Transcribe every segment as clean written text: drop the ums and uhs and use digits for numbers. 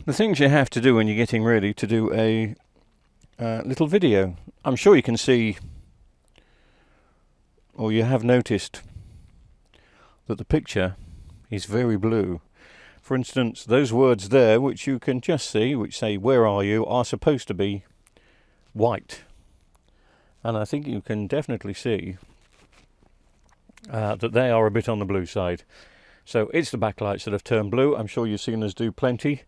The things you have to do when you're getting ready to do a little video. I'm sure you can see, or you have noticed, that the picture is very blue. For instance, those words there, which you can just see, which say "Where are you?" are supposed to be white. And I think you can definitely see that they are a bit on the blue side. So it's the backlights that have turned blue. I'm sure you've seen us do plenty.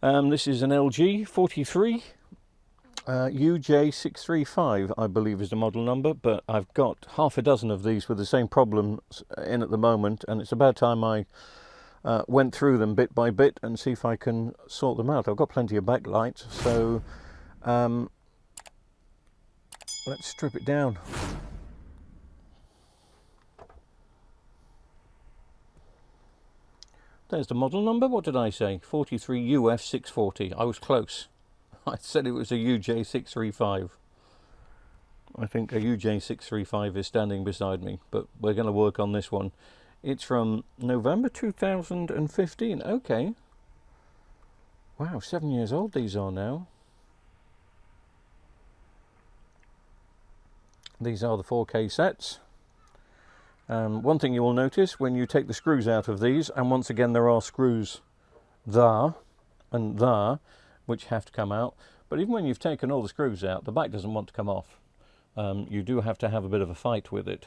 This is an LG43UF640V, I believe is the model number, but I've got half a dozen of these with the same problems in at the moment, and it's about time I went through them bit by bit and see if I can sort them out. I've got plenty of backlights, so let's strip it down. There's the model number. What did I say? 43UF640. I was close. I said it was a UJ635. I think a UJ635 is standing beside me, but we're going to work on this one. It's from November 2015. Okay. Wow, 7 years old these are now. These are the 4K sets. One thing you will notice when you take the screws out of these, and once again there are screws there and there which have to come out, but even when you've taken all the screws out, the back doesn't want to come off. You do have to have a bit of a fight with it.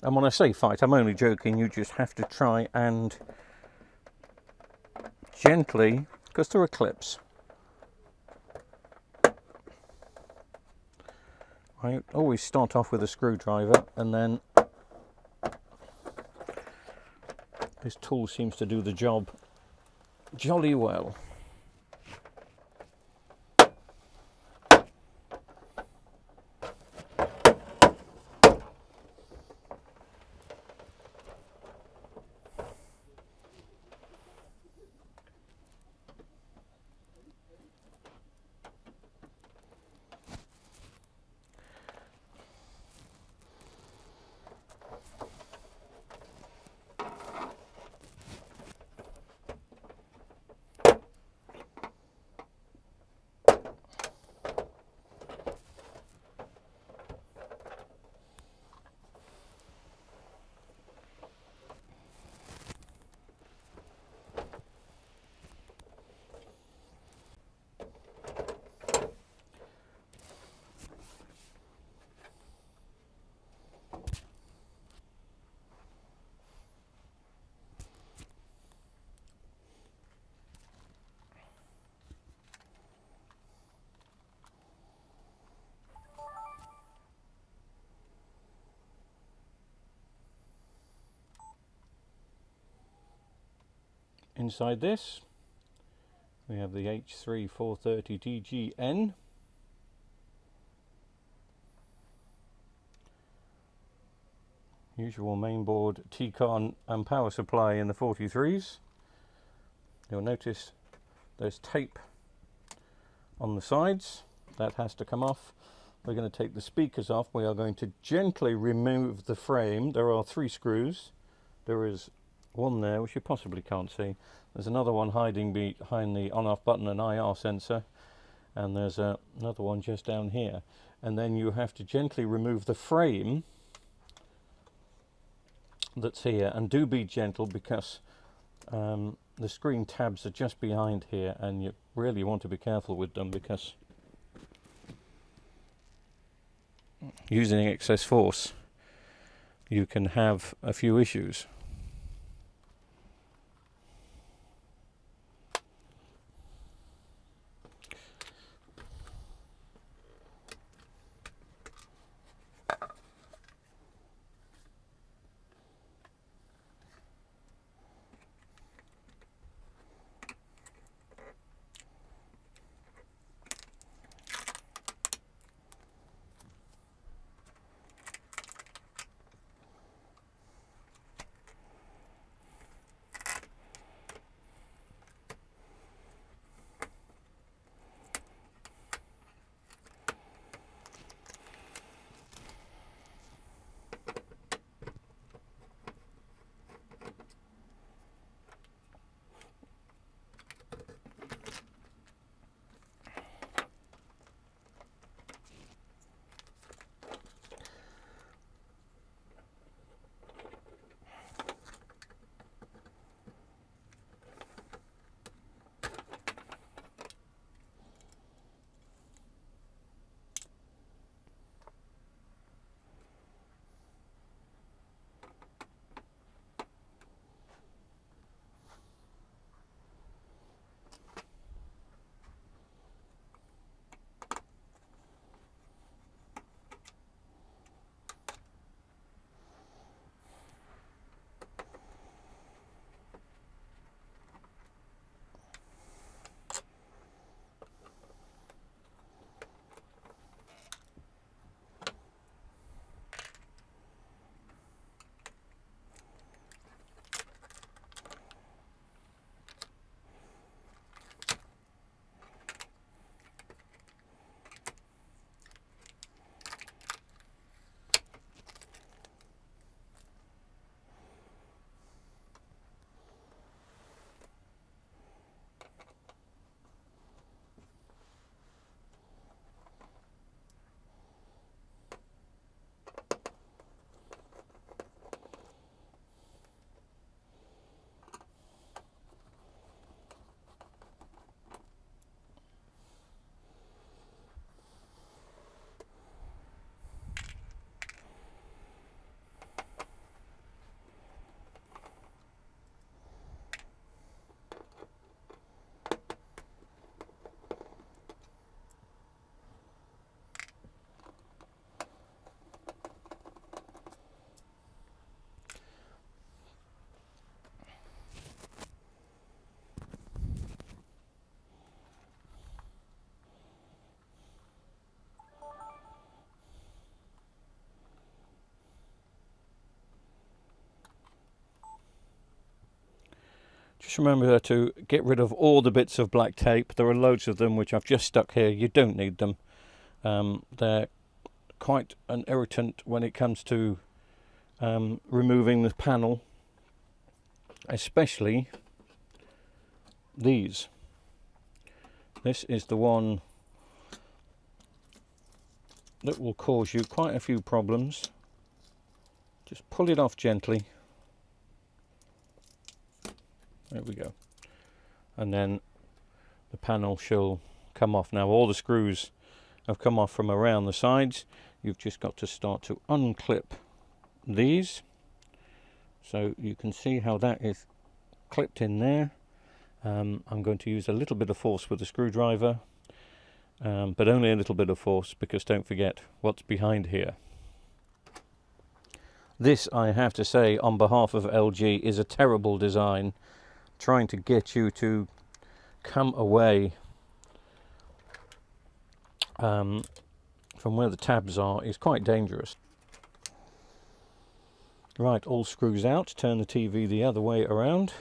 And when I say fight, I'm only joking. You just have to try and gently, because there are clips. I always start off with a screwdriver, and then this tool seems to do the job jolly well. Inside this, we have the H3430DGN. Usual mainboard T-con and power supply in the 43s. You'll notice there's tape on the sides. That has to come off. We're going to take the speakers off. We are going to gently remove the frame. There are 3 screws. There is one there which you possibly can't see. There's another one hiding behind the on-off button and IR sensor, and there's another one just down here. And then you have to gently remove the frame that's here, and do be gentle, because the screen tabs are just behind here, and you really want to be careful with them, because using excess force you can have a few issues. Just remember to get rid of all the bits of black tape. There are loads of them which I've just stuck here. You don't need them. They're quite an irritant when it comes to removing the panel, especially these. This is the one that will cause you quite a few problems. Just pull it off gently. There we go. And then the panel shall come off. Now all the screws have come off from around the sides. You've just got to start to unclip these. So you can see how that is clipped in there. I'm going to use a little bit of force with the screwdriver, but only a little bit of force, because don't forget what's behind here. This, I have to say, on behalf of LG, is a terrible design. Trying to get you to come away from where the tabs are is quite dangerous. Right, all screws out. Turn the TV the other way around.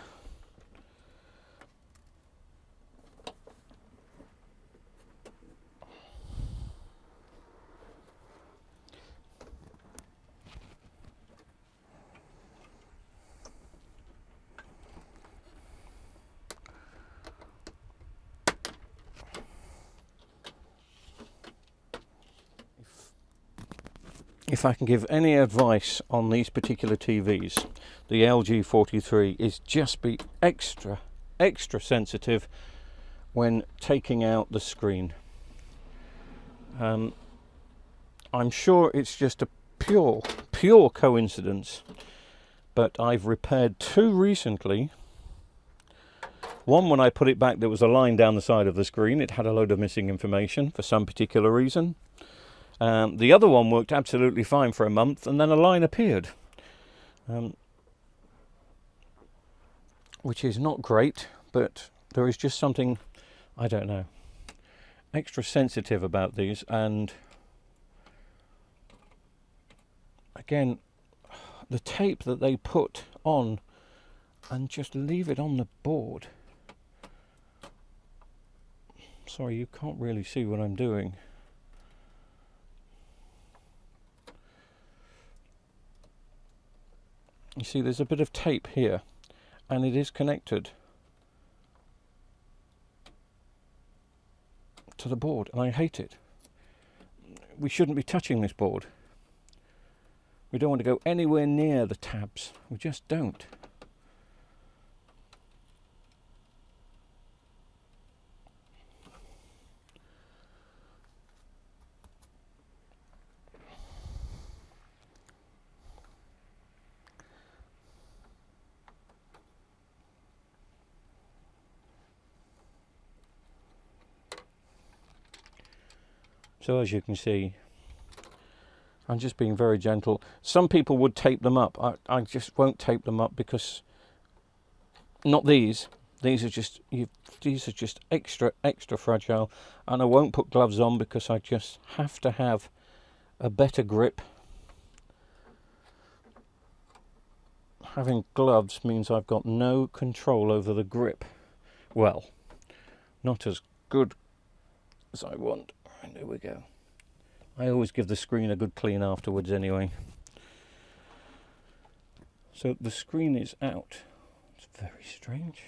If I can give any advice on these particular TVs, the LG43 is just be extra sensitive when taking out the screen. I'm sure it's just a pure coincidence, but I've repaired two recently. One, when I put it back, there was a line down the side of the screen. It had a load of missing information for some particular reason. The other one worked absolutely fine for a month, and then a line appeared, which is not great, but there is just something, I don't know, extra sensitive about these. And again, the tape that they put on and just leave it on the board. Sorry, you can't really see what I'm doing. You see, there's a bit of tape here, and it is connected to the board, and I hate it. We shouldn't be touching this board. We don't want to go anywhere near the tabs. We just don't. So as you can see, I'm just being very gentle. Some people would tape them up. I just won't tape them up, because not these. These are just extra fragile, and I won't put gloves on because I just have to have a better grip. Having gloves means I've got no control over the grip. Well, not as good as I want. And there we go. I always give the screen a good clean afterwards anyway. So the screen is out. It's very strange.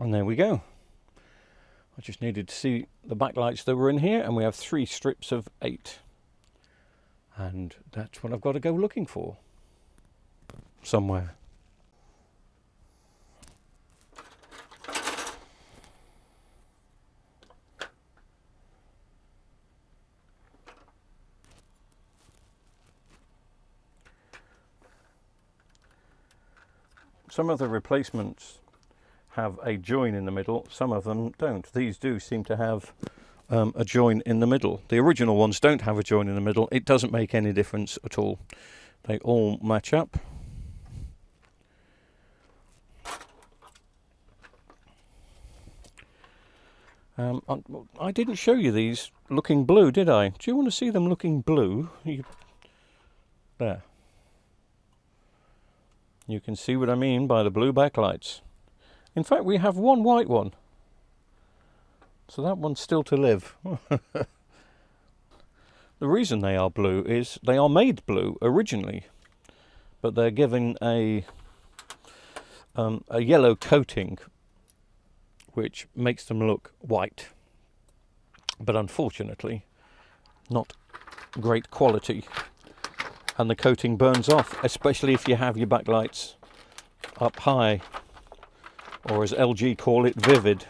And there we go. I just needed to see the backlights that were in here, and we have 3 strips of 8. And that's what I've got to go looking for somewhere. Some of the replacements have a join in the middle, some of them don't. These do seem to have a join in the middle. The original ones don't have a join in the middle. It doesn't make any difference at all. They all match up. I didn't show you these looking blue, did I? Do you want to see them looking blue? There. You can see what I mean by the blue backlights. In fact, we have one white one. So that one's still to live. The reason they are blue is they are made blue originally, but they're given a yellow coating which makes them look white. But unfortunately, not great quality. And the coating burns off, especially if you have your backlights up high, or as LG call it, vivid.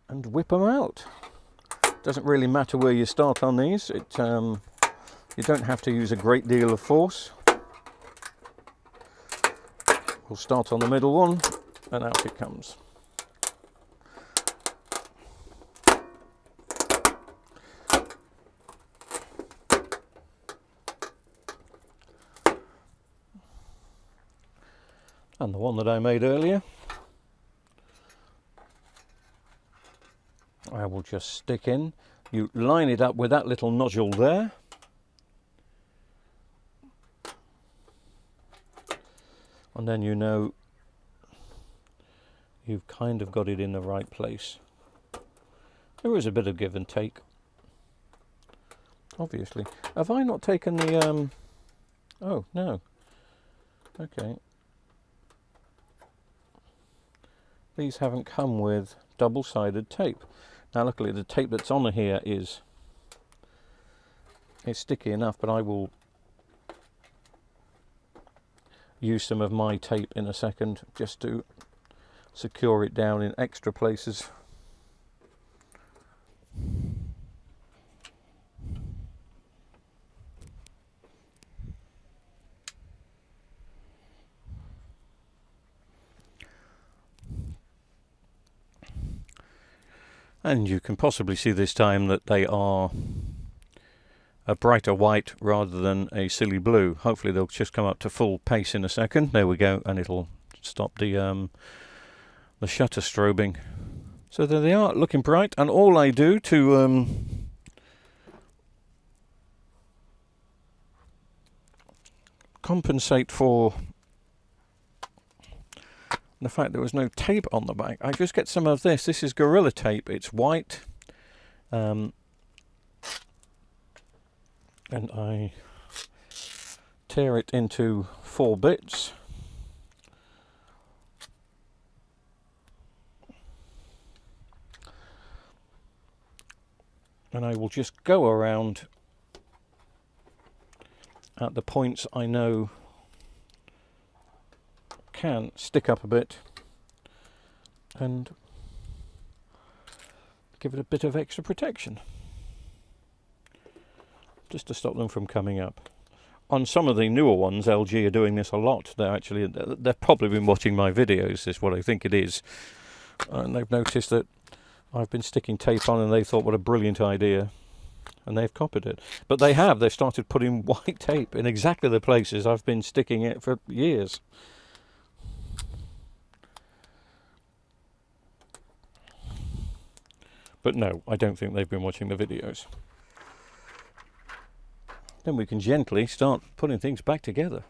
And whip them out. Doesn't really matter where you start on these. You don't have to use a great deal of force. We'll start on the middle one, and out it comes. And the one that I made earlier, I will just stick in. You line it up with that little nodule there. And then you know you've kind of got it in the right place. There is a bit of give and take, obviously. Have I not taken the... Oh, no. Okay. These haven't come with double-sided tape. Now, luckily, the tape that's on here is sticky enough, but I will use some of my tape in a second just to secure it down in extra places. And you can possibly see this time that they are a brighter white rather than a silly blue. Hopefully they'll just come up to full pace in a second. There we go, and it'll stop the shutter strobing. So there they are, looking bright. And all I do to compensate for the fact there was no tape on the back, I just get some of this. This is Gorilla Tape. It's white. And I tear it into 4 bits. And I will just go around at the points I know can stick up a bit and give it a bit of extra protection, just to stop them from coming up. On some of the newer ones, LG are doing this a lot. They've probably been watching my videos, is what I think it is, and they've noticed that I've been sticking tape on, and they thought what a brilliant idea, and they've copied it. But they've started putting white tape in exactly the places I've been sticking it for years. But no, I don't think they've been watching the videos. Then we can gently start putting things back together.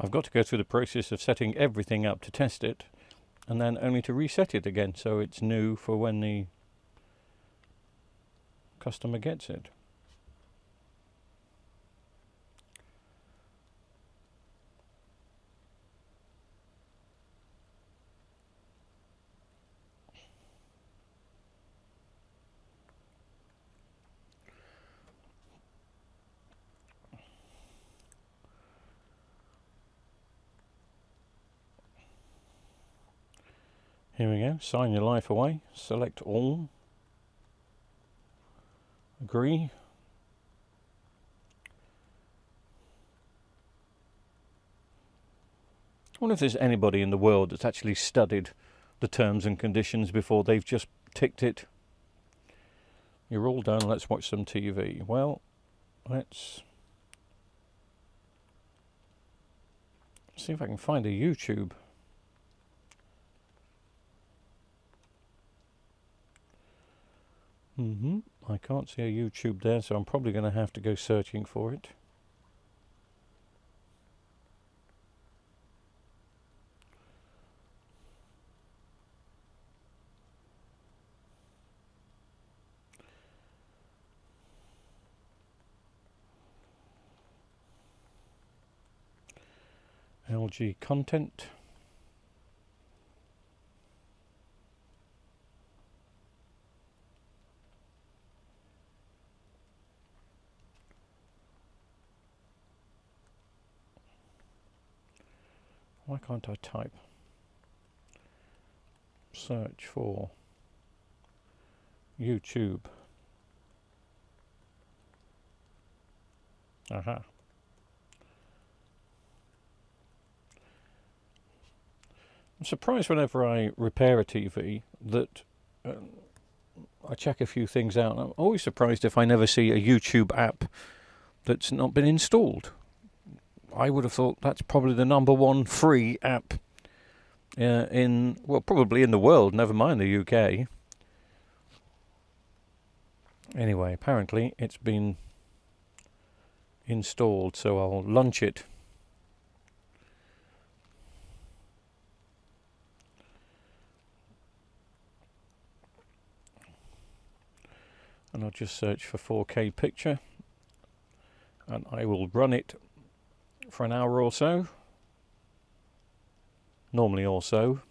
I've got to go through the process of setting everything up to test it, and then only to reset it again so it's new for when the customer gets it. Here we go, sign your life away, select all, agree. I wonder if there's anybody in the world that's actually studied the terms and conditions before they've just ticked it. You're all done, let's watch some TV. Well, let's see if I can find a YouTube. I can't see a YouTube there, so I'm probably going to have to go searching for it. LG content. Why can't I type? Search for YouTube. Aha. I'm surprised whenever I repair a TV that I check a few things out. I'm always surprised if I never see a YouTube app that's not been installed. I would have thought that's probably the #1 free app probably in the world, never mind the UK. Anyway, apparently it's been installed, so I'll launch it. And I'll just search for 4K picture, and I will run it for an hour or so, normally or so,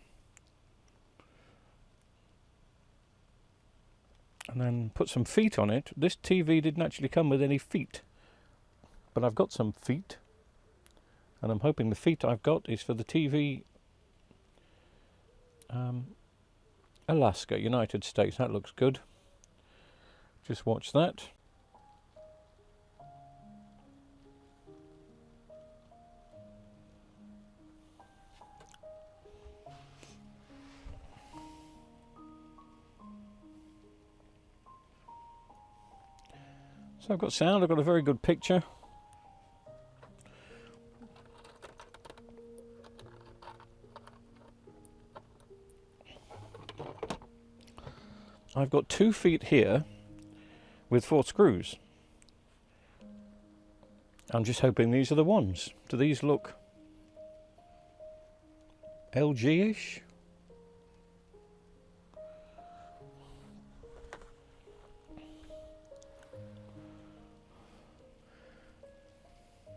and then put some feet on it. This TV didn't actually come with any feet, but I've got some feet, and I'm hoping the feet I've got is for the TV Alaska, United States. That looks good. Just watch that. So I've got sound, I've got a very good picture. I've got 2 feet here with 4 screws. I'm just hoping these are the ones. Do these look LG-ish?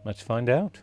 Let's find out.